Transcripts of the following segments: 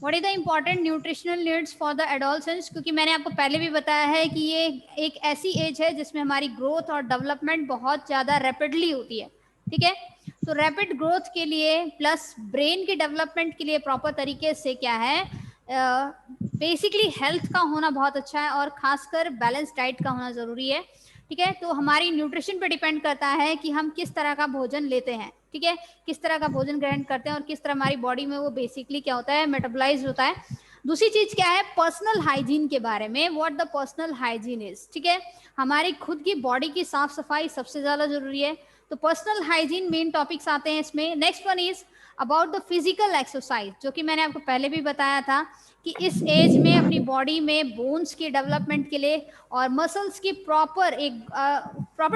What is the important nutritional needs for the adolescence, क्योंकि मैंने आपको पहले भी बताया है कि ये एक ऐसी एज है जिसमें हमारी ग्रोथ और डेवलपमेंट बहुत ज़्यादा रैपिडली होती है, ठीक है। तो रैपिड ग्रोथ के लिए प्लस ब्रेन की डेवलपमेंट के लिए प्रॉपर तरीके से क्या है, बेसिकली हेल्थ का होना बहुत अच्छा है और खासकर बैलेंस डाइट का होना ज़रूरी है, ठीक है। तो हमारी न्यूट्रिशन पे डिपेंड करता है कि हम किस तरह का भोजन लेते हैं, ठीक है, किस तरह का भोजन ग्रहण करते हैं और किस तरह हमारी बॉडी में वो बेसिकली क्या होता है, मेटाबोलाइज होता है। दूसरी चीज क्या है, पर्सनल हाइजीन के बारे में, what the personal hygiene is, ठीक है। हमारी खुद की बॉडी की साफ सफाई सबसे ज्यादा जरूरी है। तो पर्सनल हाइजीन मेन टॉपिक्स आते हैं इसमें। Next one is about the physical exercise, जो कि मैंने आपको पहले भी बताया था कि इस एज में अपनी बॉडी में बोन्स की डेवलपमेंट के लिए और मसल्स की प्रॉपर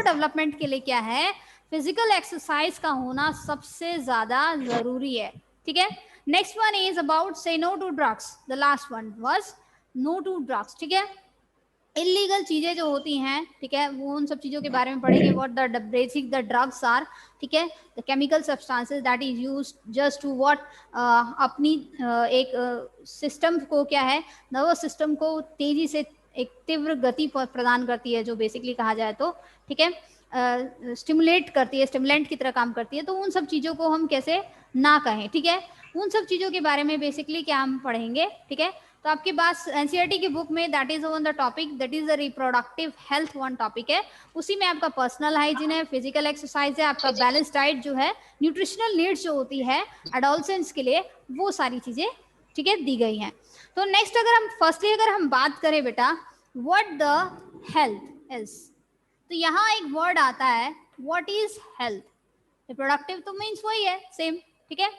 डेवलपमेंट के लिए क्या है, फिजिकल एक्सरसाइज का होना सबसे ज्यादा जरूरी है, ठीक है। Next one is about say no to drugs, the last one was no to drugs, ठीक है। इलीगल चीजें जो होती हैं, ठीक है, वो उन सब चीजों के बारे में पढ़ेंगे, what the basic the drugs are, ठीक है, the chemical substances that is used just to what, अपनी एक सिस्टम को क्या है, नर्वस सिस्टम को तेजी से एक तीव्र गति प्रदान करती है, जो बेसिकली कहा जाए तो, ठीक है, स्टिमुलेट करती है, स्टिमुलेंट की तरह काम करती है। तो उन सब चीज़ों को हम कैसे ना कहें, ठीक है, उन सब चीज़ों के बारे में बेसिकली क्या हम पढ़ेंगे, ठीक है। तो आपके पास एनसीईआरटी की बुक में that is one the topic, that is the reproductive health one topic है, उसी में आपका पर्सनल हाइजीन है, फिजिकल एक्सरसाइज है, आपका बैलेंस डाइट जो है, न्यूट्रिशनल नीड्स जो होती है एडोलसेंट्स के लिए, वो सारी चीज़ें, ठीक है, दी गई हैं। तो नेक्स्ट अगर हम बात करें बेटा, व्हाट द हेल्थ इज, तो यहाँ एक वर्ड आता है, व्हाट इज हेल्थ। रिप्रोडक्टिव तो मीन्स वही है सेम, ठीक है।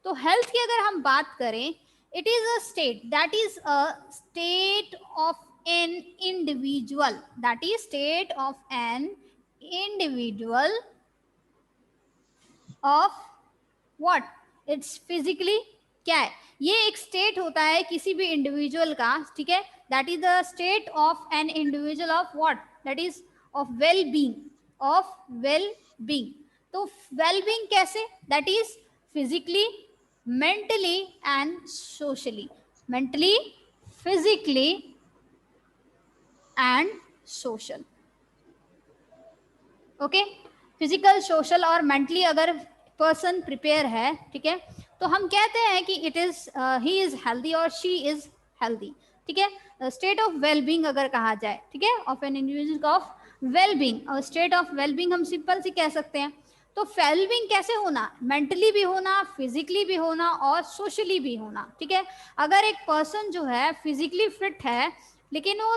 तो हेल्थ की अगर हम बात करें, it is a state, that is a state of an individual, that is state of an individual of what, it's physically, क्या है, ये एक स्टेट होता है किसी भी इंडिविजुअल का, ठीक है, that is the state of an individual of what, that is of well being, of well being. तो वेल बीइंग कैसे, that is physically, mentally and socially, mentally, physically and social, okay. Physical, social और mentally अगर person prepare है, ठीक है, तो हम कहते हैं कि it is he is healthy और शी इज हेल्दी, ठीक है। स्टेट ऑफ वेलबींग अगर कहा जाए, ठीक है, of an individual of wellbeing, और स्टेट ऑफ वेलबींग हम सिंपल सी कह सकते हैं। तो वेलबींग कैसे होना, मेंटली भी होना, फिजिकली भी होना और सोशली भी होना, ठीक है। अगर एक पर्सन जो है फिजिकली फिट है लेकिन वो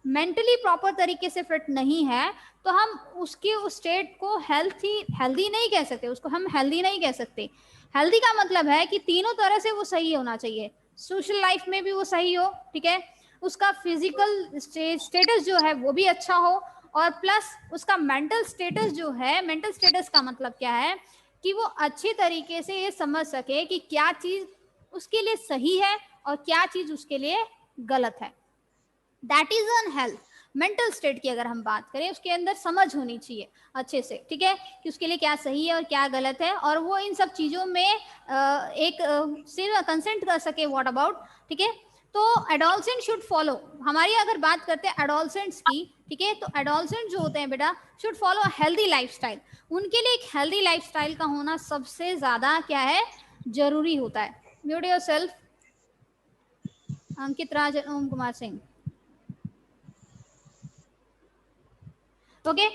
मेंटली प्रॉपर तरीके से फिट नहीं है, तो हम उसकी उस स्टेट को हेल्दी नहीं कह सकते, उसको हम हेल्दी नहीं कह सकते। हेल्दी का मतलब है कि तीनों तरह से वो सही होना चाहिए, सोशल लाइफ में भी वो सही हो, ठीक है, उसका फिजिकल स्टेटस जो है वो भी अच्छा हो, और प्लस उसका मेंटल स्टेटस जो है, मेंटल स्टेटस का मतलब क्या है कि वो अच्छी तरीके से ये समझ सके कि क्या चीज उसके लिए सही है और क्या चीज उसके लिए गलत है, that is un health. Mental state की अगर हम बात करें, उसके अंदर समझ होनी चाहिए अच्छे से, ठीक है, कि उसके लिए क्या सही है और क्या गलत है, और वो इन सब चीज़ों में एक सिर्फ कंसेंट कर सके, व्हाट अबाउट, ठीक है। तो एडोलसेंट शुड फॉलो, हमारी अगर बात करते हैं एडोलसेंट्स की, ठीक है, तो एडोलसेंट जो होते हैं बेटा शुड फॉलो हेल्दी लाइफस्टाइल, उनके लिए एक हेल्दी लाइफस्टाइल का होना सबसे ज़्यादा क्या है, जरूरी होता है। Mute yourself, Ankit Raj, Om Kumar Singh, okay.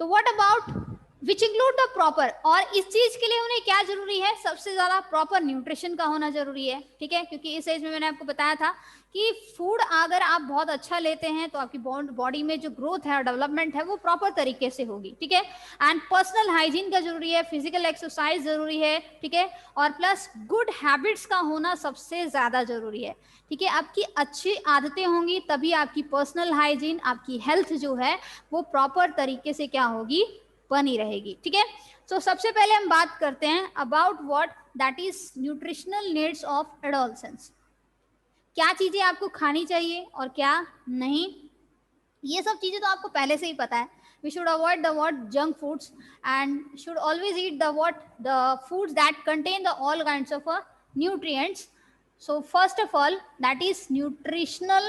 तो what about which include the proper, और इस चीज के लिए उन्हें क्या जरूरी है, सबसे ज्यादा प्रॉपर न्यूट्रिशन का होना जरूरी है, ठीक है, क्योंकि इस एज में मैंने आपको बताया था कि फूड अगर आप बहुत अच्छा लेते हैं तो आपकी बॉडी में जो ग्रोथ है और डेवलपमेंट है वो प्रॉपर तरीके से होगी, ठीक है। एंड पर्सनल हाइजीन का जरूरी है, फिजिकल एक्सरसाइज जरूरी है, ठीक है, और प्लस गुड हैबिट्स का होना सबसे ज्यादा जरूरी है, ठीक है। आपकी अच्छी आदतें होंगी तभी आपकी पर्सनल हाइजीन, आपकी हेल्थ जो है वो प्रॉपर तरीके से क्या होगी, बनी रहेगी, ठीक है। तो सबसे पहले हम बात करते हैं about what, that is nutritional needs of adolescence, क्या चीजें आपको खानी चाहिए और क्या नहीं, ये सब चीजें तो आपको पहले से ही पता है। We should avoid the what junk foods and should always eat the what the foods that contain the all kinds of nutrients, So first of all, that is nutritional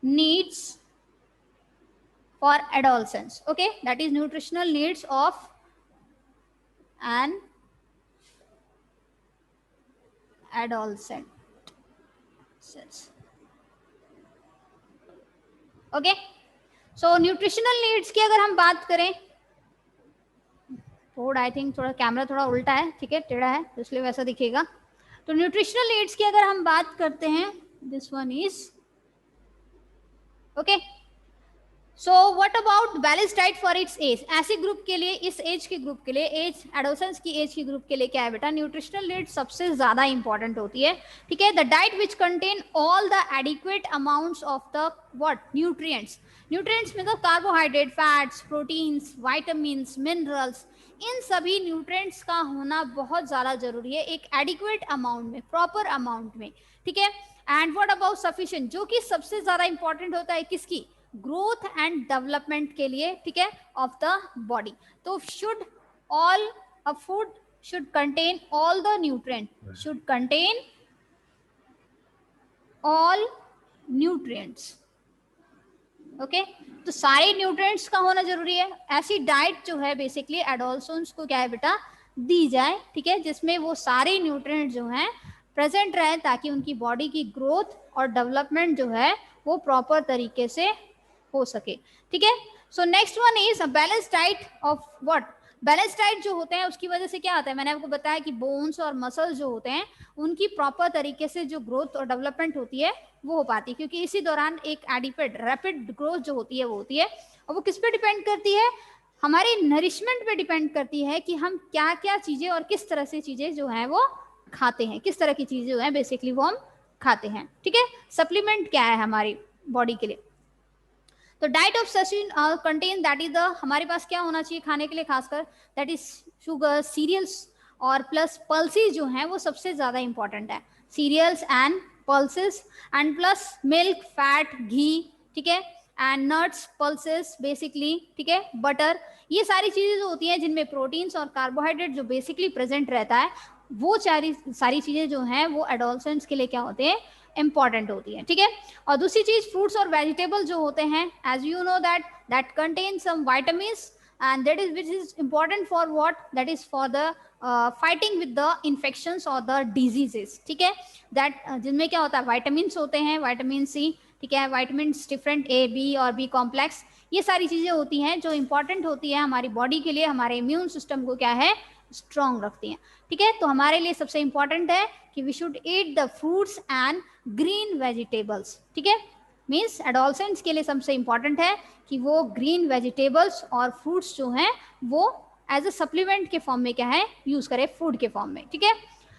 needs for adolescents. Okay, that is nutritional needs of an adolescent. Okay, so nutritional needs की अगर हम बात करें, थोड़ा I think थोड़ा camera थोड़ा उल्टा है, ठीक है, टेढ़ा है, इसलिए वैसा दिखेगा। तो न्यूट्रिशनल नीड्स की अगर हम बात करते हैं, this one is okay. So what about balance diet for its age, ऐसे ग्रुप के लिए, इस एज के ग्रुप के लिए, एज एडोलेसेंस की एज के ग्रुप के लिए क्या है बेटा, न्यूट्रिशनल नीड सबसे ज्यादा इंपॉर्टेंट होती है, ठीक है। The diet which contain all the adequate amounts of the what nutrients, nutrients में तो carbohydrate, fats, proteins, vitamins, minerals, इन सभी न्यूट्रिएंट्स का होना बहुत ज्यादा जरूरी है एक एडिक्वेट अमाउंट में, प्रॉपर अमाउंट में, ठीक है। एंड व्हाट अबाउट सफिशिएंट, जो कि सबसे ज्यादा इंपॉर्टेंट होता है किसकी, ग्रोथ एंड डेवलपमेंट के लिए, ठीक है, ऑफ द बॉडी। तो should all a food should contain all the nutrient, should contain all nutrients, okay. तो सारे न्यूट्रिएंट्स का होना जरूरी है। ऐसी डाइट जो है बेसिकली एडोलेसेंट्स को क्या है बेटा, दी जाए, ठीक है, जिसमें वो सारे न्यूट्रिएंट्स जो हैं प्रेजेंट रहे, ताकि उनकी बॉडी की ग्रोथ और डेवलपमेंट जो है वो प्रॉपर तरीके से हो सके, ठीक है। So next one is a balance diet of what, balance diet जो होते हैं उसकी वजह से क्या होता है, मैंने आपको बताया कि बोन्स और मसल्स जो होते हैं उनकी प्रॉपर तरीके से जो ग्रोथ और डेवलपमेंट होती है वो हो पाती है, क्योंकि इसी दौरान एक एडिपेड रैपिड ग्रोथ जो होती है वो होती है, और वो किस पे डिपेंड करती है, हमारी नरिशमेंट पे डिपेंड करती है कि हम क्या क्या चीजें और किस तरह से चीजें जो है वो खाते हैं, किस तरह की चीजें जो है बेसिकली वो हम खाते हैं, ठीक है। सप्लीमेंट क्या है हमारी बॉडी के लिए, तो डाइट ऑफ सचिन कंटेन, दैट इज द, हमारे पास क्या होना चाहिए खाने के लिए खासकर, दैट इज शुगर, सीरियल्स और प्लस पल्सेस जो हैं वो सबसे ज्यादा इंपॉर्टेंट है, cereals and pulses, and plus milk, fat, घी, ठीक है, एंड नट्स, पल्सेस बेसिकली, ठीक है, बटर, ये सारी चीजें जो होती हैं जिनमें प्रोटीन्स और कार्बोहाइड्रेट जो बेसिकली प्रेजेंट रहता है, वो सारी चीजें जो हैं वो एडोलेसेंट्स के लिए क्या होते हैं, इंपॉर्टेंट होती है, ठीक है। और दूसरी चीज फ्रूट्स और वेजिटेबल जो होते हैं, as you know that contain some vitamins, and that is which is important for what, that is for the fighting with the infections और द डिजीजेस, ठीक है। दैट जिनमें क्या होता है, विटामिन्स होते हैं, विटामिन सी, ठीक है, विटामिन्स डिफरेंट ए, बी और बी कॉम्प्लेक्स, ये सारी चीजें होती हैं जो इंपॉर्टेंट होती है हमारी बॉडी के लिए, हमारे इम्यून सिस्टम को क्या है, स्ट्रॉन्ग रखती हैं, ठीक है। तो हमारे लिए सबसे इंपॉर्टेंट है कि we should eat the fruits and green vegetables, ठीक है। मीन्स एडोलेसेंट्स के लिए सबसे इंपॉर्टेंट है कि वो ग्रीन वेजिटेबल्स और फ्रूट्स जो हैं वो एज अ सप्लीमेंट के फॉर्म में क्या है, यूज करें फूड के फॉर्म में, ठीक है।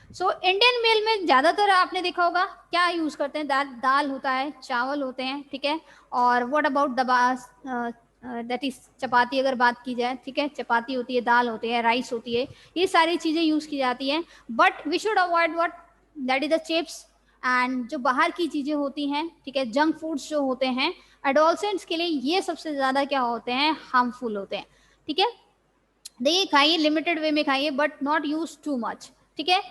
सो इंडियन मील में ज्यादातर आपने देखा होगा क्या यूज करते हैं, दाल होता है, चावल होते हैं, ठीक है, और what about the that is chapati अगर बात की जाए, ठीक है, चपाती होती है, दाल होती है, राइस होती है, ये सारी चीजें यूज की जाती हैं, but we should avoid what, that is the chips and जो बाहर की चीजें होती हैं, ठीक है, जंक फूड्स जो होते हैं एडोलेसेंट्स के लिए ये सबसे ज्यादा क्या होते हैं, हार्मफुल होते हैं, ठीक है। देखिए खाइए, लिमिटेड वे में खाइए, but not use too much, ठीक है,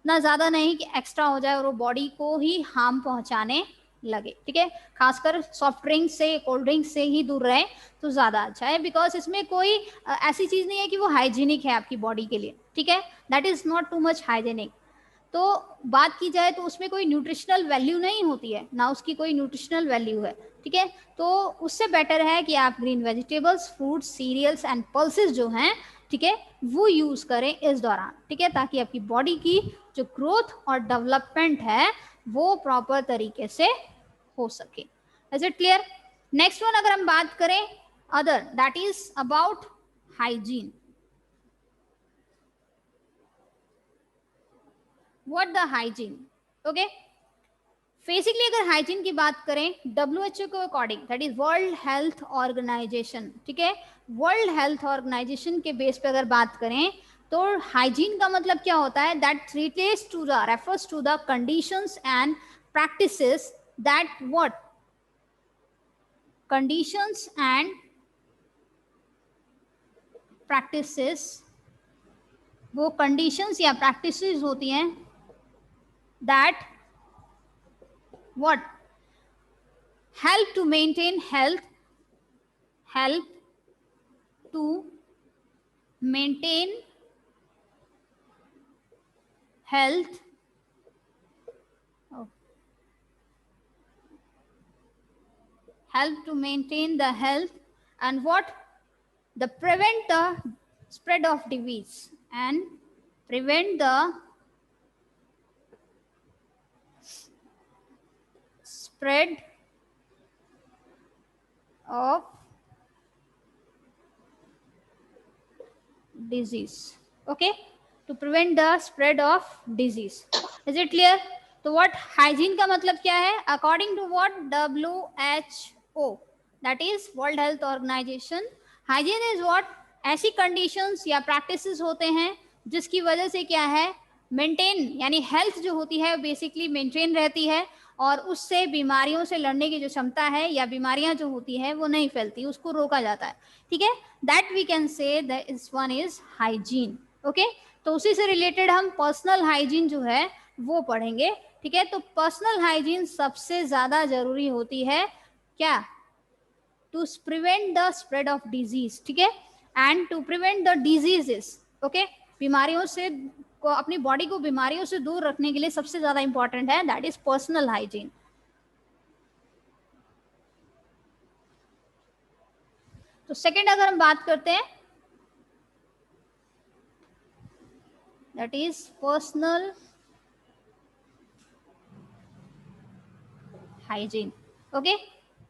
ना ज्यादा नहीं कि एक्स्ट्रा हो जाए और वो बॉडी को ही हार्म पहुंचाने लगे, ठीक है। खासकर सॉफ्ट ड्रिंक से, कोल्ड ड्रिंक से ही दूर रहे तो ज्यादा अच्छा है, बिकॉज इसमें कोई ऐसी चीज नहीं है कि वो हाइजीनिक है आपकी बॉडी के लिए, ठीक है, that is not too much hygienic. तो बात की जाए तो उसमें कोई न्यूट्रिशनल वैल्यू नहीं होती है, ना उसकी कोई न्यूट्रिशनल वैल्यू है, ठीक है। तो उससे बेटर है कि आप green vegetables, fruits, cereals and pulses जो हैं, ठीक है, वो यूज करें इस दौरान, ठीक है, ताकि आपकी बॉडी की जो ग्रोथ और डेवलपमेंट है वो प्रॉपर तरीके से हो सके। Is it clear? Next one अगर हम बात करें other, that is about hygiene. What the hygiene, okay. Basically अगर हाइजीन की बात करें WHO के according, that is world health organization, ठीक है, वर्ल्ड हेल्थ ऑर्गेनाइजेशन के बेस पे अगर बात करें तो हाइजीन का मतलब क्या होता है, that relates to the, refers to the conditions and practices that what, conditions and practices वो कंडीशंस या प्रैक्टिसेस होती हैं that what help to maintain health, help to maintain health, help to maintain the health, and what the prevent the spread of disease and prevent the spread of disease. Okay, to prevent the spread of disease. Is it clear? तो what hygiene का मतलब क्या है? According to what WHO, that is World Health Organization, hygiene is what ऐसी conditions या practices होते हैं जिसकी वजह से क्या है, मेंटेन यानी हेल्थ जो होती है बेसिकली मेंटेन रहती है और उससे बीमारियों से लड़ने की जो क्षमता है या बीमारियां जो होती है वो नहीं फैलती, उसको रोका जाता है. ठीक है, that we can say this one is hygiene. Okay, तो उसी से रिलेटेड हम पर्सनल हाइजीन जो है वो पढ़ेंगे. ठीक है, तो पर्सनल हाइजीन सबसे ज्यादा जरूरी होती है क्या, to prevent the spread of disease. ठीक है, and to prevent the diseases. Okay, बीमारियों से को अपनी बॉडी को बीमारियों से दूर रखने के लिए सबसे ज्यादा इंपॉर्टेंट है दैट इज पर्सनल हाइजीन. तो सेकंड अगर हम बात करते हैं that is personal hygiene. Okay,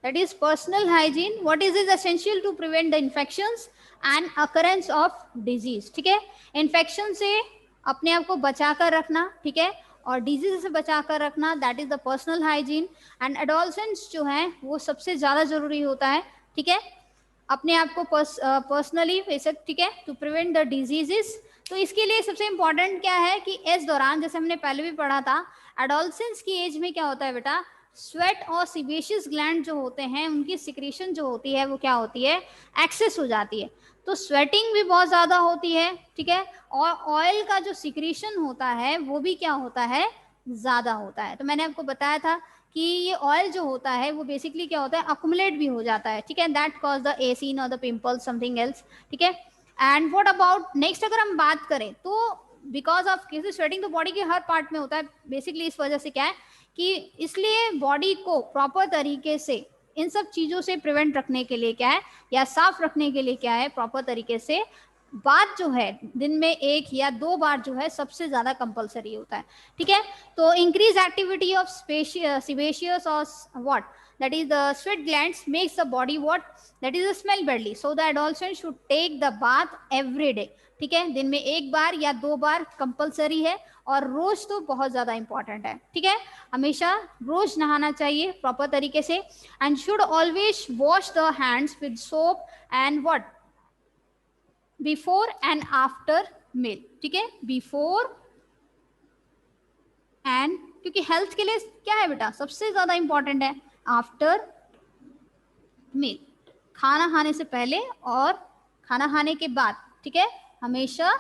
that is personal hygiene. What is essential to prevent the infections and occurrence of disease. ठीक है, इन्फेक्शन से अपने आप को बचा कर रखना, ठीक है, और डिजीज से बचा कर रखना, that is the personal hygiene. And adolescents जो है वो सबसे ज्यादा जरूरी होता है. ठीक है, अपने आप को पर्सनली वैसे, ठीक है, टू प्रिवेंट द डिजीजेस. तो इसके लिए सबसे इंपॉर्टेंट क्या है कि इस दौरान जैसे हमने पहले भी पढ़ा था, एडोलसेंस की एज में क्या होता है बेटा, स्वेट और सीबेशियस ग्लैंड जो होते हैं उनकी सिक्रीशन जो होती है वो क्या होती है, एक्सेस हो जाती है. तो स्वेटिंग भी बहुत ज़्यादा होती है. ठीक है, और ऑयल का जो सिक्रीशन होता है वो भी क्या होता है, ज़्यादा होता है. तो मैंने आपको बताया था कि ये ऑयल जो होता है वो बेसिकली क्या होता है, अकुमुलेट भी हो जाता है. ठीक है, दैट कॉज द एसीन और द पिंपल समथिंग एल्स. ठीक है, एंड व्हाट अबाउट नेक्स्ट अगर हम बात करें तो बिकॉज ऑफ क्योंकि स्वेटिंग तो बॉडी के हर पार्ट में होता है बेसिकली, इस वजह से क्या है कि इसलिए बॉडी को प्रॉपर तरीके से इन सब चीज़ों से प्रिवेंट रखने के लिए क्या है या साफ रखने के लिए क्या है, प्रॉपर तरीके से बात जो है दिन में 1 या 2 बार जो है सबसे ज़्यादा कंपलसरी होता है. ठीक है, तो इंक्रीज एक्टिविटी ऑफ सेबेशियस और what that is the sweat glands makes the body what that is a smell badly, so the adolescent should take the bath every day. ठीक है, दिन में 1 बार या 2 बार कंपलसरी है और रोज तो बहुत ज्यादा इंपॉर्टेंट है. ठीक है, हमेशा रोज नहाना चाहिए प्रॉपर तरीके से. And should always wash the hands with soap and what before and after meal. ठीक है, बिफोर एंड, क्योंकि हेल्थ के लिए क्या है बेटा सबसे ज्यादा इंपॉर्टेंट है आफ्टर मील, खाना खाने से पहले और खाना खाने के बाद. ठीक है, हमेशा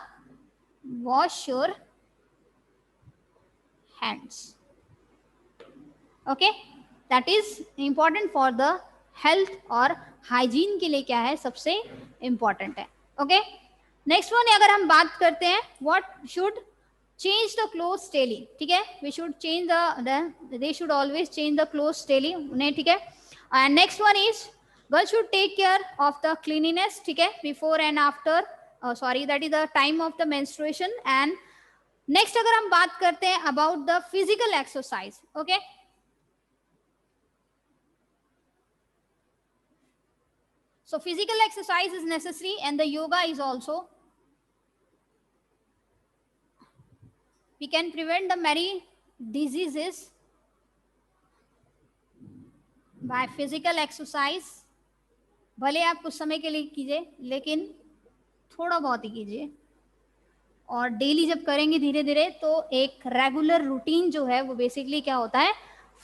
wash your hands. Okay, that is important for the health और हाइजीन के लिए क्या है सबसे इंपॉर्टेंट है. ओके, नेक्स्ट वन अगर हम बात करते हैं what should change the clothes daily. ठीक है, we should change they should always change the clothes daily उन्हें. ठीक है, and next one is girl should take care of the cleanliness. ठीक है, before and after sorry that is the time of the menstruation. And next अगर हम बात करते हैं about the physical exercise. Okay, so physical exercise is necessary and the yoga is also. We can prevent the many diseases by physical exercise. भले आप कुछ समय के लिए कीजिए लेकिन थोड़ा बहुत ही कीजिए, और डेली जब करेंगे धीरे धीरे तो एक रेगुलर रूटीन जो है वो बेसिकली क्या होता है,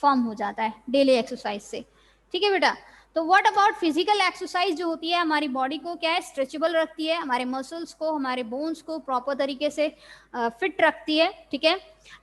फॉर्म हो जाता है डेली एक्सरसाइज से. ठीक है बेटा, तो व्हाट अबाउट फिजिकल एक्सरसाइज जो होती है हमारी बॉडी को क्या है, स्ट्रेचेबल रखती है, हमारे मसल्स को, हमारे बोन्स को प्रॉपर तरीके से फिट रखती है, ठीक है।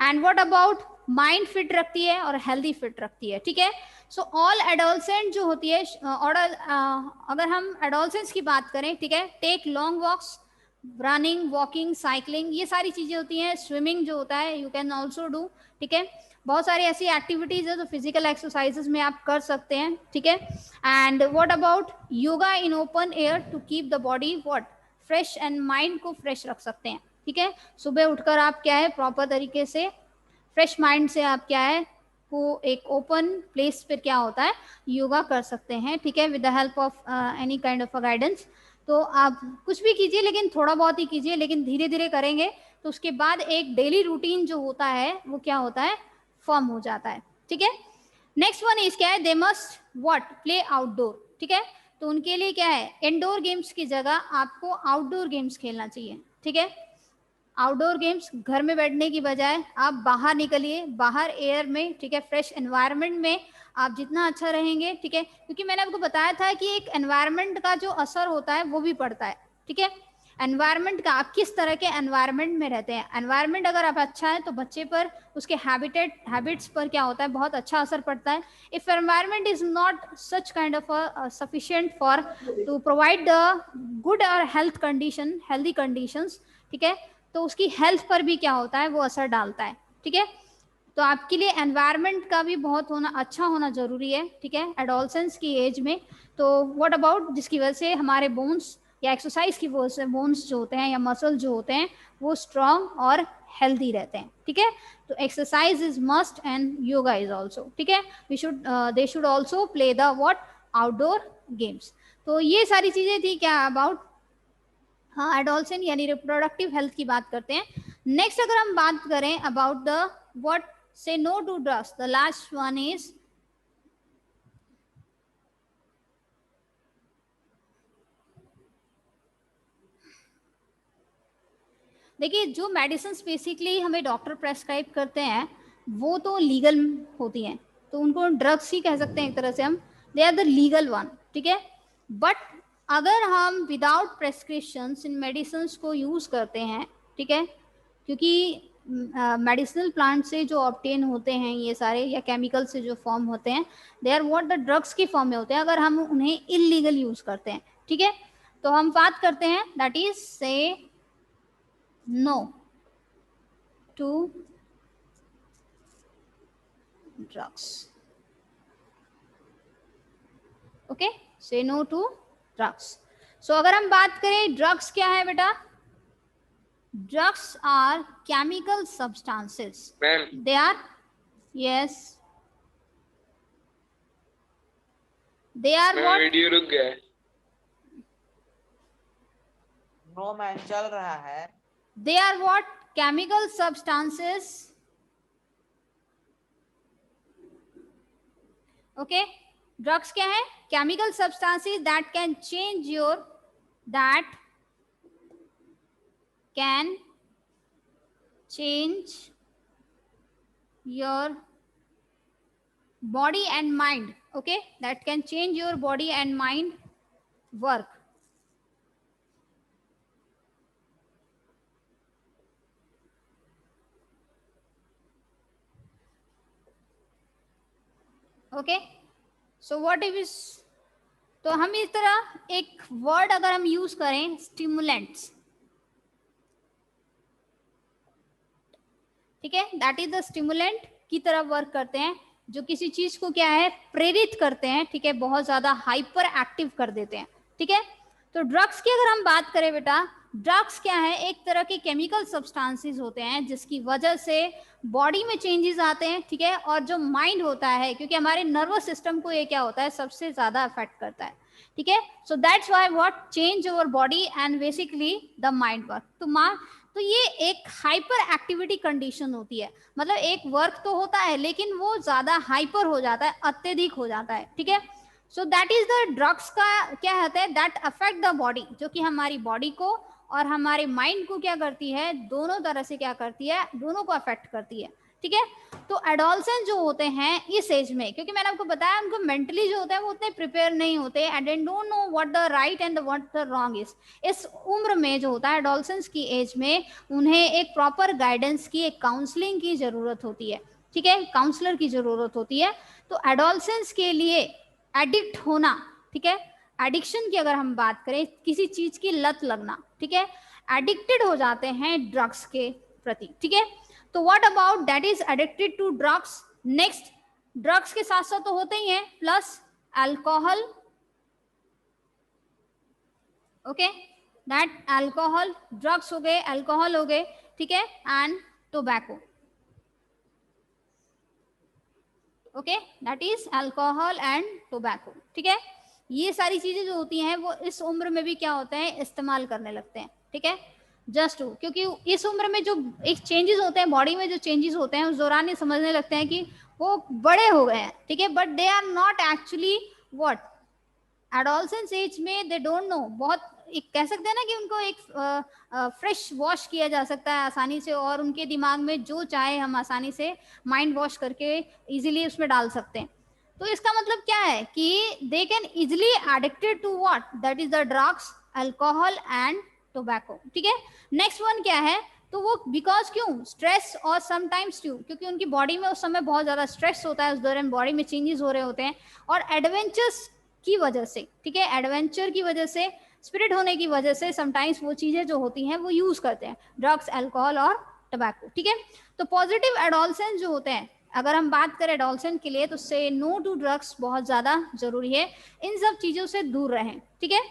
And what about mind fit रखती है और हेल्दी फिट रखती है, ठीक है। सो ऑल एडोलसेंट जो होती है, और अगर हम एडोलसेंट्स की बात करें, ठीक है, take long walks, running, walking, cycling, ये सारी चीजें होती हैं। स्विमिंग जो होता है यू कैन ऑल्सो डू, ठीक है। बहुत सारी ऐसी एक्टिविटीज है जो फिजिकल एक्सरसाइजेस में आप कर सकते हैं, ठीक है। And what about yoga in open air to keep the body what fresh and mind को फ्रेश रख सकते हैं, ठीक है। सुबह उठकर आप क्या है प्रॉपर तरीके से फ्रेश माइंड से आप क्या है वो एक ओपन प्लेस पर क्या होता है योगा कर सकते हैं, ठीक है, with the help of any kind of a guidance. तो आप कुछ भी कीजिए लेकिन थोड़ा बहुत ही कीजिए, लेकिन धीरे धीरे करेंगे तो उसके बाद एक डेली रूटीन जो होता है वो क्या होता है फॉर्म हो जाता है, ठीक है। नेक्स्ट वन इज क्या है, they must what play outdoor, ठीक है। तो उनके लिए क्या है इंडोर गेम्स की जगह आपको आउटडोर गेम्स खेलना चाहिए, ठीक है। आउटडोर गेम्स घर में बैठने की बजाय आप बाहर निकलिए, बाहर एयर में, ठीक है, फ्रेश एनवायरनमेंट में आप जितना अच्छा रहेंगे, ठीक है। क्योंकि मैंने आपको बताया था कि एक एनवायरनमेंट का जो असर होता है वो भी पड़ता है, ठीक है। एनवायरनमेंट का आप किस तरह के एनवायरनमेंट में रहते हैं, एनवायरनमेंट अगर आप अच्छा है तो बच्चे पर उसके हैबिट्स पर क्या होता है बहुत अच्छा असर पड़ता है। If environment is not such kind of sufficient for to provide the good और हेल्दी कंडीशंस, ठीक है, तो उसकी हेल्थ पर भी क्या होता है वो असर डालता है, ठीक है। तो आपके लिए एनवायरनमेंट का भी बहुत होना अच्छा होना जरूरी है, ठीक है, एडोलसेंस की एज में। तो व्हाट अबाउट जिसकी वजह से हमारे बोन्स या एक्सरसाइज की वजह से बोन्स जो होते हैं या मसल जो होते हैं वो स्ट्रांग और हेल्दी रहते हैं, ठीक है। तो exercise is must and yoga is also, ठीक है। We should they should also play the what outdoor games. तो ये सारी चीजें थी क्या अबाउट हाँ एडोलसेंट यानी रिप्रोडक्टिव हेल्थ की बात करते हैं। नेक्स्ट अगर हम बात करें about the what say no to drugs, the last one is देखिए जो मेडिसिन बेसिकली हमें डॉक्टर प्रेस्क्राइब करते हैं वो तो लीगल होती हैं, तो उनको ड्रग्स ही कह सकते हैं एक तरह से हम, they are the legal one, ठीक है। बट अगर हम विदाउट प्रेस्क्रिप्शन इन मेडिसिन को यूज करते हैं, ठीक है, क्योंकि मेडिसिनल प्लांट से जो ऑब्टेन होते हैं ये सारे या केमिकल से जो फॉर्म होते हैं they are what the drugs की फॉर्म में होते हैं अगर हम उन्हें इलीगल यूज करते हैं, ठीक है। तो हम बात करते हैं दैट इज से no to drugs, okay, say no to drugs। so अगर हम बात करें ड्रग्स क्या है बेटा, drugs are chemical substances, they are yes they are what, video रुक गया है। नो मैम चल रहा है। they are what chemical substances, okay, drugs क्या है chemical substances that can change your that can change your body and mind, okay, that can change your body and mind work, okay. So what is, तो हम इस तरह एक word अगर हम use करें स्टिमुलेंट्स, ठीक है, दैट इज द स्टिमुलेंट की तरह वर्क करते हैं जो किसी चीज को क्या है प्रेरित करते हैं, ठीक है, बहुत ज्यादा हाइपर एक्टिव कर देते हैं, ठीक है। तो ड्रग्स की अगर हम बात करें बेटा, ड्रग्स क्या है एक तरह के केमिकल सब्सटेंसेस होते हैं जिसकी वजह से बॉडी में चेंजेस आते हैं, ठीक है, और जो माइंड होता है क्योंकि हमारे नर्वस सिस्टम को ये क्या होता है सबसे ज्यादा अफेक्ट करता है, ठीक है। So that's why what change over body and basically the mind work. तो ये एक हाइपर एक्टिविटी कंडीशन होती है, मतलब एक वर्क तो होता है लेकिन वो ज्यादा हाइपर हो जाता है, अत्यधिक हो जाता है, ठीक है। So that is the drugs का क्या होता है दैट अफेक्ट द बॉडी, जो कि हमारी बॉडी को और हमारे माइंड को क्या करती है दोनों तरह से क्या करती है दोनों को अफेक्ट करती है, ठीक है। तो एडोलसेंस जो होते हैं इस एज में, क्योंकि मैंने आपको बताया उनको मेंटली जो होता है वो उतने प्रिपेयर नहीं होते and they don't know what the right and what the wrong is. इस उम्र में जो होता है एडोलसेंस की एज में उन्हें एक प्रॉपर गाइडेंस की, एक काउंसलिंग की जरूरत होती है, ठीक है, काउंसलर की जरूरत होती है। तो एडोलसेंस के लिए एडिक्ट होना, ठीक है, एडिक्शन की अगर हम बात करें, किसी चीज की लत लगना, ठीक है, एडिक्टेड हो जाते हैं ड्रग्स के प्रति, ठीक है। तो what about that is addicted to drugs, next drugs के साथ साथ तो होते ही हैं plus alcohol, okay, that alcohol, drugs हो गए, अल्कोहल हो गए, ठीक है, and tobacco, okay, that is alcohol and tobacco, ठीक है। ये सारी चीजें जो होती हैं वो इस उम्र में भी क्या होते हैं, इस्तेमाल करने लगते हैं, ठीक है, जस्ट क्योंकि इस उम्र में जो एक चेंजेस होते हैं बॉडी में, जो चेंजेस होते हैं उस दौरान ये समझने लगते हैं कि वो बड़े हो गए हैं, ठीक है, but they are not actually what adolescence age में, दे डोंट नो, बहुत एक कह सकते हैं ना कि उनको एक फ्रेश वॉश किया जा सकता है आसानी से, और उनके दिमाग में जो चाहे हम आसानी से माइंड वॉश करके इजीली उसमें डाल सकते हैं। तो इसका मतलब क्या है कि they can easily addicted to what, that is the drugs, alcohol and tobacco, ठीक है। नेक्स्ट वन क्या है, तो वो बिकॉज क्यों, स्ट्रेस और समटाइम्स क्यों, क्योंकि उनकी बॉडी में उस समय बहुत ज्यादा स्ट्रेस होता है, उस दौरान बॉडी में चेंजेस हो रहे होते हैं, और एडवेंचर्स की वजह से, ठीक है, एडवेंचर की वजह से, स्पिरिट होने की वजह से समटाइम्स वो चीजें जो होती हैं वो यूज करते हैं, ड्रग्स, अल्कोहल और टबैको, ठीक है। तो पॉजिटिव एडोलसेंस जो होते हैं, अगर हम बात करें एडोलसेंस के लिए, तो से नो टू ड्रग्स बहुत ज्यादा जरूरी है, इन सब चीजों से दूर रहें, ठीक है,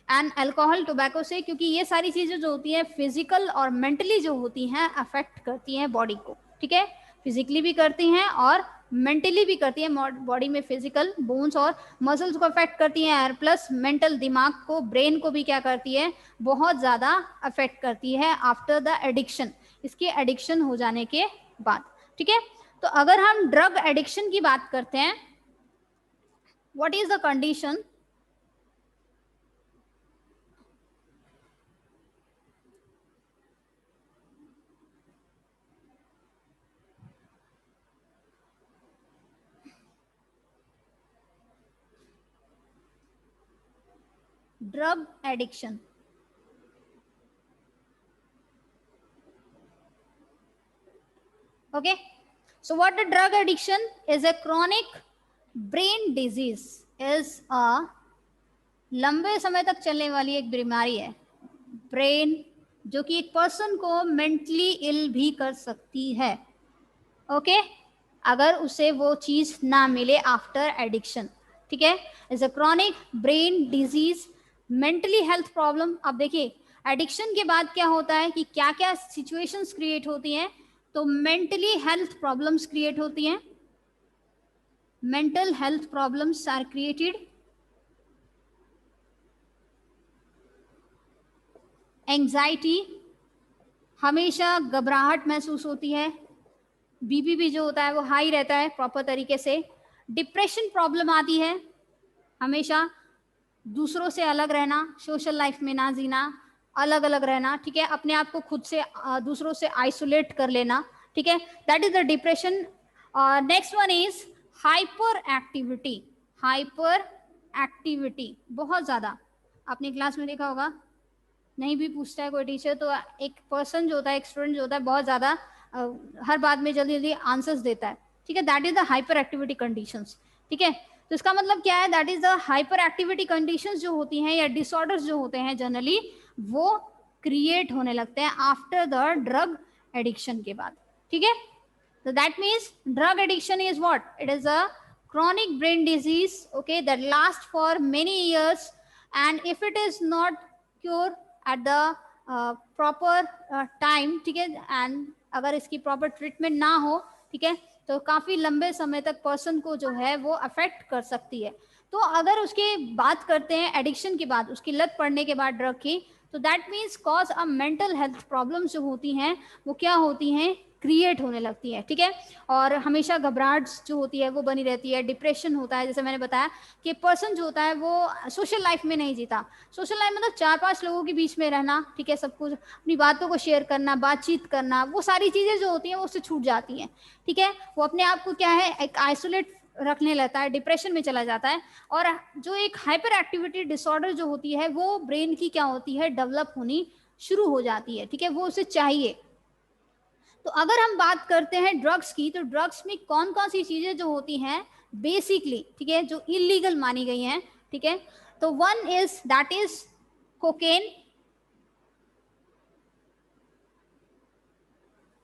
एंड अल्कोहल, टोबैको से, क्योंकि ये सारी चीजें जो होती हैं फिजिकल और मेंटली जो होती हैं अफेक्ट करती हैं बॉडी को, ठीक है, फिजिकली भी करती हैं और मेंटली भी करती है, बॉडी में फिजिकल बोन्स और मसल्स को अफेक्ट करती हैं, और प्लस मेंटल दिमाग को, ब्रेन को भी क्या करती है, बहुत ज़्यादा अफेक्ट करती है आफ्टर द एडिक्शन, इसके एडिक्शन हो जाने के बाद, ठीक है। तो अगर हम ड्रग एडिक्शन की बात करते हैं, what is the condition, drug addiction, okay, so what the drug addiction is, a chronic brain disease, is a लंबे समय तक चलने वाली एक बीमारी है, ब्रेन, जो कि एक पर्सन को मेंटली इल भी कर सकती है, ओके, अगर उसे वो चीज ना मिले आफ्टर एडिक्शन, ठीक है, is a chronic brain disease, mentally health problem. अब देखिए एडिक्शन के बाद क्या होता है कि क्या क्या सिचुएशंस क्रिएट होती हैं, तो मेंटली हेल्थ प्रॉब्लम्स क्रिएट होती हैं, mental health problems are created, anxiety, हमेशा घबराहट महसूस होती है, बीपी भी जो होता है वो हाई रहता है प्रॉपर तरीके से, डिप्रेशन प्रॉब्लम आती है, हमेशा दूसरों से अलग रहना, सोशल लाइफ में ना जीना, अलग अलग रहना, ठीक है, अपने आप को खुद से दूसरों से आइसोलेट कर लेना, ठीक है, that is the depression. Next one is hyper activity, hyper activity बहुत ज़्यादा, आपने क्लास में देखा होगा, नहीं भी पूछता है कोई टीचर तो एक पर्सन जो होता है, एक स्टूडेंट जो होता है बहुत ज़्यादा हर बात में जल्दी जल्दी आंसर्स देता है, ठीक है, that is the hyper activity conditions, ठीक है। तो इसका मतलब क्या है, that is the hyper activity conditions जो होती हैं या डिसऑर्डर्स जो होते हैं जनरली, वो क्रिएट होने लगते हैं आफ्टर द ड्रग एडिक्शन के बाद, ठीक है। तो that means drug addiction is what, it is a chronic brain disease, okay, that lasts for many years, and if it is not cured at the proper time, ठीक है, and अगर इसकी proper treatment ना हो, ठीक है, तो काफ़ी लंबे समय तक पर्सन को जो है वो अफेक्ट कर सकती है। तो अगर उसकी बात करते हैं एडिक्शन के बाद, उसकी लत पड़ने के बाद ड्रग की, तो that means cause a mental health problems जो होती हैं वो क्या होती हैं, क्रिएट होने लगती है, ठीक है। और हमेशा घबराहट जो होती है वो बनी रहती है, डिप्रेशन होता है, जैसे मैंने बताया कि पर्सन जो होता है वो सोशल लाइफ में नहीं जीता। सोशल लाइफ मतलब 4-5 लोगों के बीच में रहना, ठीक है, सब कुछ अपनी बातों को शेयर करना, बातचीत करना, वो सारी चीज़ें जो होती हैं वो उससे छूट जाती हैं, ठीक है। वो अपने आप को क्या है एक आइसोलेट रखने लगता है, डिप्रेशन में चला जाता है। और जो एक हाइपर एक्टिविटी डिसऑर्डर जो होती है वो ब्रेन की क्या होती है डेवलप होनी शुरू हो जाती है, ठीक है, वो उसे चाहिए। तो अगर हम बात करते हैं ड्रग्स की, तो ड्रग्स में कौन कौन सी चीजें जो होती हैं बेसिकली, ठीक है, जो इलीगल मानी गई हैं, ठीक है। तो one is that is cocaine,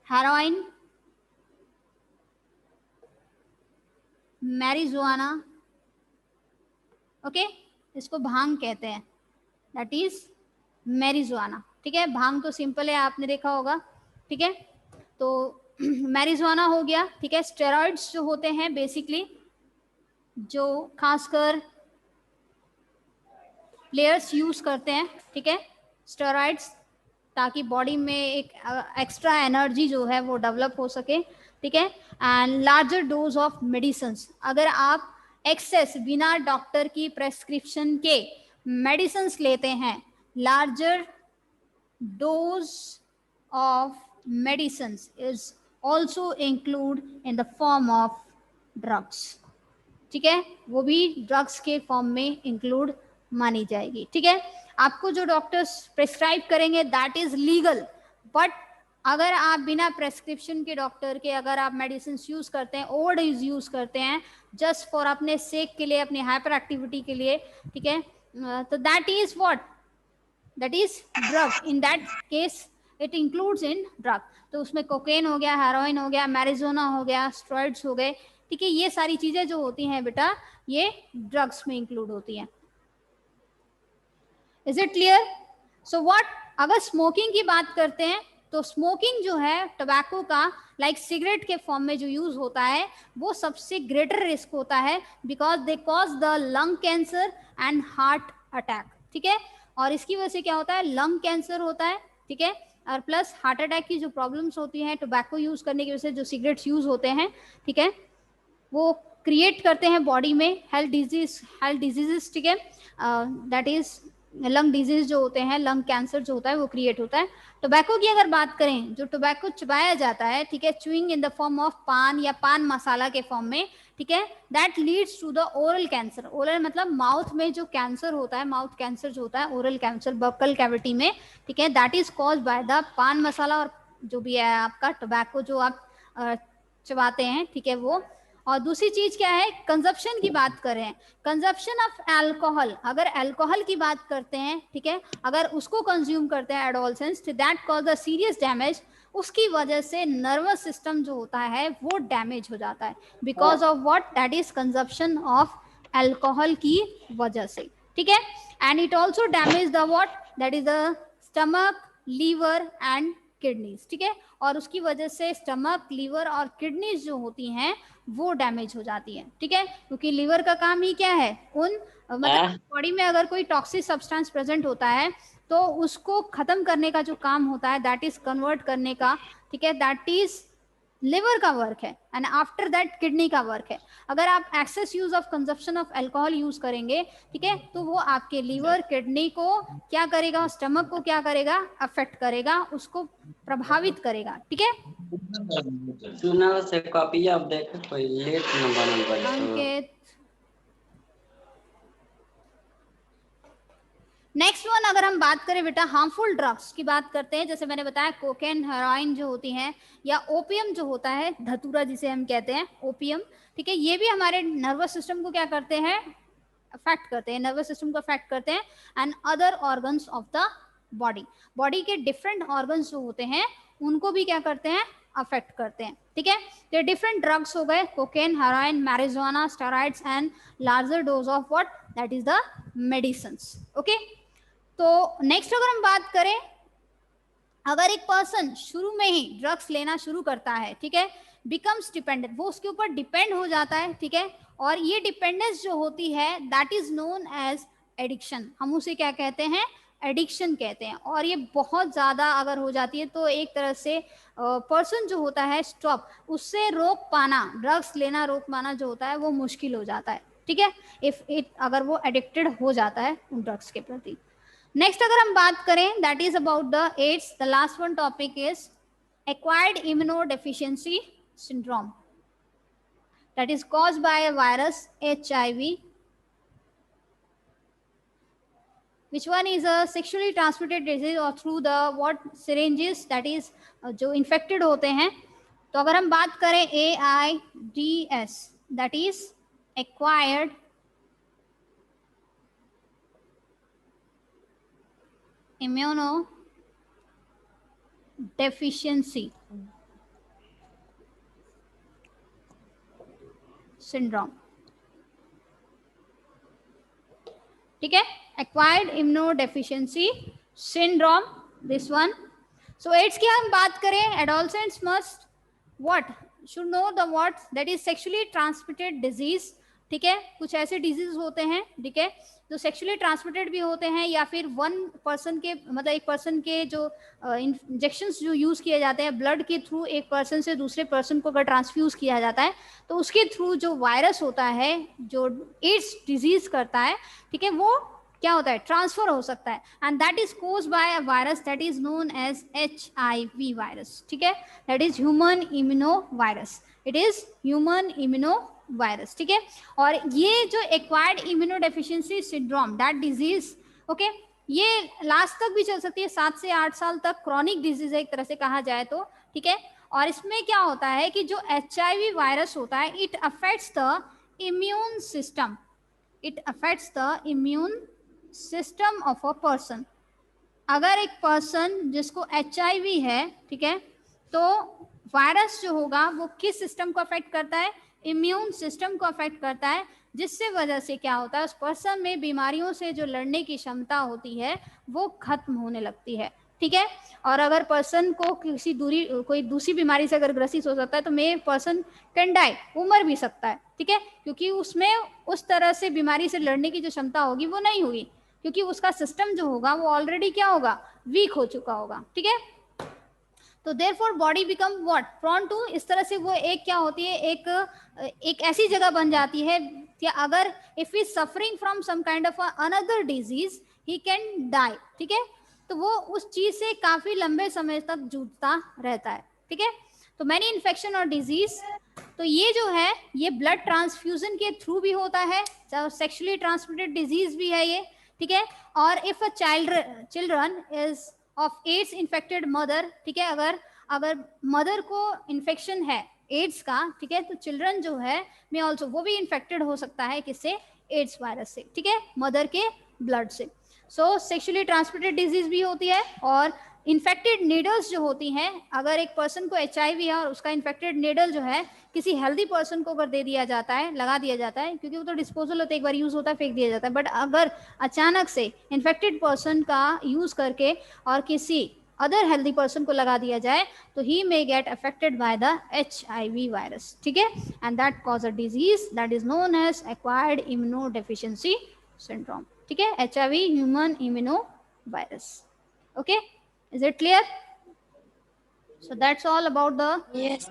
heroin, marijuana, okay, इसको भांग कहते हैं, दैट इज मैरिजुआना, ठीक है। भांग तो सिंपल है, आपने देखा होगा, ठीक है। तो मैरिजुआना हो गया, ठीक है। स्टेरॉइड्स जो होते हैं बेसिकली, जो खासकर प्लेयर्स यूज करते हैं, ठीक है, स्टेरॉइड्स, ताकि बॉडी में एक एक्स्ट्रा एनर्जी जो है वो डेवलप हो सके, ठीक है। And larger dose of medicine, अगर आप एक्सेस बिना डॉक्टर की प्रेस्क्रिप्शन के मेडिसिन लेते हैं, larger dose of medicines is also include in the form of drugs, ठीक है, वो भी ड्रग्स के फॉर्म में इंक्लूड मानी जाएगी, ठीक है। आपको जो डॉक्टर्स प्रेस्क्राइब करेंगे दैट इज लीगल, बट अगर आप बिना प्रेस्क्रिप्शन के डॉक्टर के अगर आप मेडिसिन यूज करते हैं, ओवर डोज यूज करते हैं जस्ट फॉर अपने सेक के लिए, अपनी हाइपर एक्टिविटी के लिए, ठीक है, तो that is what, that is drug, in that case it includes in drug. तो उसमें कोकेन हो गया, हेरोइन हो गया, मैरिजुआना हो गया, स्टेरॉइड्स हो गए, ठीक है, ये सारी चीजें जो होती हैं बेटा ये ड्रग्स में इंक्लूड होती हैं। Is it clear? So what, अगर स्मोकिंग की बात करते हैं तो स्मोकिंग जो है टोबैको का लाइक सिगरेट के फॉर्म में जो यूज होता है वो सबसे ग्रेटर रिस्क होता है, because they cause the lung cancer and heart attack, ठीक है। और इसकी वजह से क्या होता है, लंग कैंसर होता है, ठीक है, और प्लस हार्ट अटैक की जो प्रॉब्लम्स होती हैं टोबैको यूज करने की वजह से, जो सिगरेट्स यूज होते हैं, ठीक है, वो क्रिएट करते हैं बॉडी में हेल्थ डिजीजेस, ठीक है, दैट इज लंग डिजीज जो होते हैं, लंग कैंसर जो होता है वो क्रिएट होता है। टोबैको की अगर बात करें, जो टोबैको चबाया जाता है, ठीक है, chewing in the form of paan या पान मसाला के फॉर्म में, ठीक है, that leads to the oral cancer. Oral मतलब माउथ में जो कैंसर होता है, माउथ कैंसर जो होता है, ओरल कैंसर बकल कैविटी में, ठीक है, that is cause by the पान मसाला और जो भी है आपका टोबैको जो आप चबाते हैं, ठीक है, वो। और दूसरी चीज क्या है, कंजप्शन की बात करें, कंजप्शन ऑफ अल्कोहल, अगर अल्कोहल की बात करते हैं, ठीक है, अगर उसको कंज्यूम करते हैं adolescence, that cause the serious damage, उसकी वजह से नर्वस सिस्टम जो होता है वो डैमेज हो जाता है, because of what, that is consumption of alcohol की वजह से, ठीक है। And it also damage the what, that is the stomach, liver and kidneys, ठीक है। और उसकी वजह से स्टमक, लीवर और किडनीज जो होती हैं वो डैमेज हो जाती है, ठीक है, क्योंकि लीवर का काम ही क्या है, उन मतलब बॉडी में अगर कोई टॉक्सिक सब्सटेंस प्रेजेंट होता है तो उसको खत्म करने का जो काम होता है, दैट इज कन्वर्ट करने का, ठीक है, दैट इज लिवर का वर्क है, एंड आफ्टर दैट किडनी का वर्क है। अगर आप excess use of consumption of alcohol use करेंगे, ठीक है, तो वो आपके लीवर, किडनी को क्या करेगा, स्टमक को क्या करेगा, अफेक्ट करेगा, उसको प्रभावित करेगा, ठीक है। सुना से कॉपी अब देख कोई लेट न बनल बड़ी अंकित, नेक्स्ट वन, अगर हम बात करें बेटा हार्मफुल ड्रग्स की बात करते हैं, जैसे मैंने बताया कोकेन, हेरोइन जो होती हैं, या ओपियम जो होता है, धतूरा जिसे हम कहते हैं, ओपियम, ठीक है, ये भी हमारे नर्वस सिस्टम को क्या करते हैं, अफेक्ट करते हैं, नर्वस सिस्टम को अफेक्ट करते हैं, and other organs of the body, body के डिफरेंट ऑर्गन्स जो होते हैं उनको भी क्या करते हैं, अफेक्ट करते हैं, ठीक है। तो डिफरेंट ड्रग्स हो गए, cocaine, heroin, marijuana, steroids and larger dose of what, that is the medicines, okay. तो नेक्स्ट अगर हम बात करें, अगर एक पर्सन शुरू में ही ड्रग्स लेना शुरू करता है, ठीक है, बिकम्स डिपेंडेंट, वो उसके ऊपर डिपेंड हो जाता है, ठीक है, और ये डिपेंडेंस जो होती है that is known as addiction, हम उसे क्या कहते हैं, एडिक्शन कहते हैं। और ये बहुत ज़्यादा अगर हो जाती है तो एक तरह से पर्सन जो होता है स्टॉप, उससे रोक पाना, ड्रग्स लेना रोक पाना जो होता है वो मुश्किल हो जाता है, ठीक है, इफ इट अगर वो एडिक्टेड हो जाता है उन ड्रग्स के प्रति। नेक्स्ट अगर हम बात करें that is about the AIDS, the last one topic is acquired immunodeficiency syndrome that is caused by a virus HIV. Which one is a sexually transmitted disease or through the what syringes, that is जो infected होते हैं। तो अगर हम बात करें AIDS, that is acquired immunodeficiency syndrome, ठीक है, acquired immunodeficiency syndrome, this one. So AIDS की हम बात करें, adolescents must what should know the what, that is sexually transmitted disease, ठीक है, कुछ ऐसे डिजीज होते हैं, ठीक है, जो सेक्सुअली ट्रांसमिटेड भी होते हैं या फिर वन पर्सन के मतलब एक पर्सन के जो इंजेक्शंस जो यूज़ किए जाते हैं ब्लड के थ्रू, एक पर्सन से दूसरे पर्सन को अगर ट्रांसफ्यूज किया जाता है तो उसके थ्रू जो वायरस होता है जो एड्स डिजीज करता है, ठीक है, वो क्या होता है, ट्रांसफर हो सकता है, and that is caused by a virus that is known as HIV virus, ठीक है, that is human immuno virus, it is human immuno virus, ठीक है। और ये जो acquired immunodeficiency syndrome that disease, okay, ये लास्ट तक भी चल सकती है, 7 से 8 साल तक क्रॉनिक डिजीज है एक तरह से कहा जाए तो, ठीक है। और इसमें क्या होता है कि जो HIV वायरस होता है it affects the immune system, it affects the immune system of a person. अगर एक पर्सन जिसको HIV है, ठीक है, तो वायरस जो होगा वो किस सिस्टम को अफेक्ट करता है, इम्यून सिस्टम को अफेक्ट करता है, जिससे वजह से क्या होता है उस पर्सन में बीमारियों से जो लड़ने की क्षमता होती है वो खत्म होने लगती है, ठीक है। और अगर पर्सन को कोई दूसरी बीमारी से अगर ग्रसित हो सकता है तो मे पर्सन कैन डाई, वो मर भी सकता है, ठीक है, क्योंकि उसमें उस तरह से बीमारी से लड़ने की जो क्षमता होगी वो नहीं होगी, क्योंकि उसका सिस्टम जो होगा वो ऑलरेडी क्या होगा, वीक हो चुका होगा, ठीक है। तो therefore body become what, prone to, इस तरह से वो एक क्या होती है, एक ऐसी जगह बन जाती है कि अगर if he suffering from some kind of another disease he can die, ठीक है, तो वो उस चीज से काफी लंबे समय तक जूझता रहता है, ठीक है। तो मैनी इन्फेक्शन और डिजीज, तो ये जो है ये ब्लड ट्रांसफ्यूजन के थ्रू भी होता है, सेक्सुअली ट्रांसमिटेड डिजीज भी है ये, ठीक है। और if a children is of AIDS infected mother, ठीक है, अगर मदर को इन्फेक्शन है एड्स का, ठीक है, तो चिल्ड्रन जो है में ऑल्सो वो भी इन्फेक्टेड हो सकता है किससे, एड्स वायरस से, ठीक है, मदर के ब्लड से। सो सेक्सुअली ट्रांसमिटेड डिजीज भी होती है। और इन्फेक्टेड नीडल्स जो होती हैं, अगर एक पर्सन को HIV है और उसका इन्फेक्टेड नीडल जो है किसी हेल्दी पर्सन को अगर दे दिया जाता है, लगा दिया जाता है, क्योंकि वो तो डिस्पोजल होता है, एक बार यूज होता है फेंक दिया जाता है, बट अगर अचानक से इन्फेक्टेड पर्सन का यूज करके और किसी अदर हेल्दी पर्सन को लगा दिया जाए तो he may get affected by the HIV virus, ठीक है, and that cause a disease that is known as acquired immunodeficiency syndrome, ठीक है, HIV human immuno virus, okay, is it clear? So that's all about the Yes.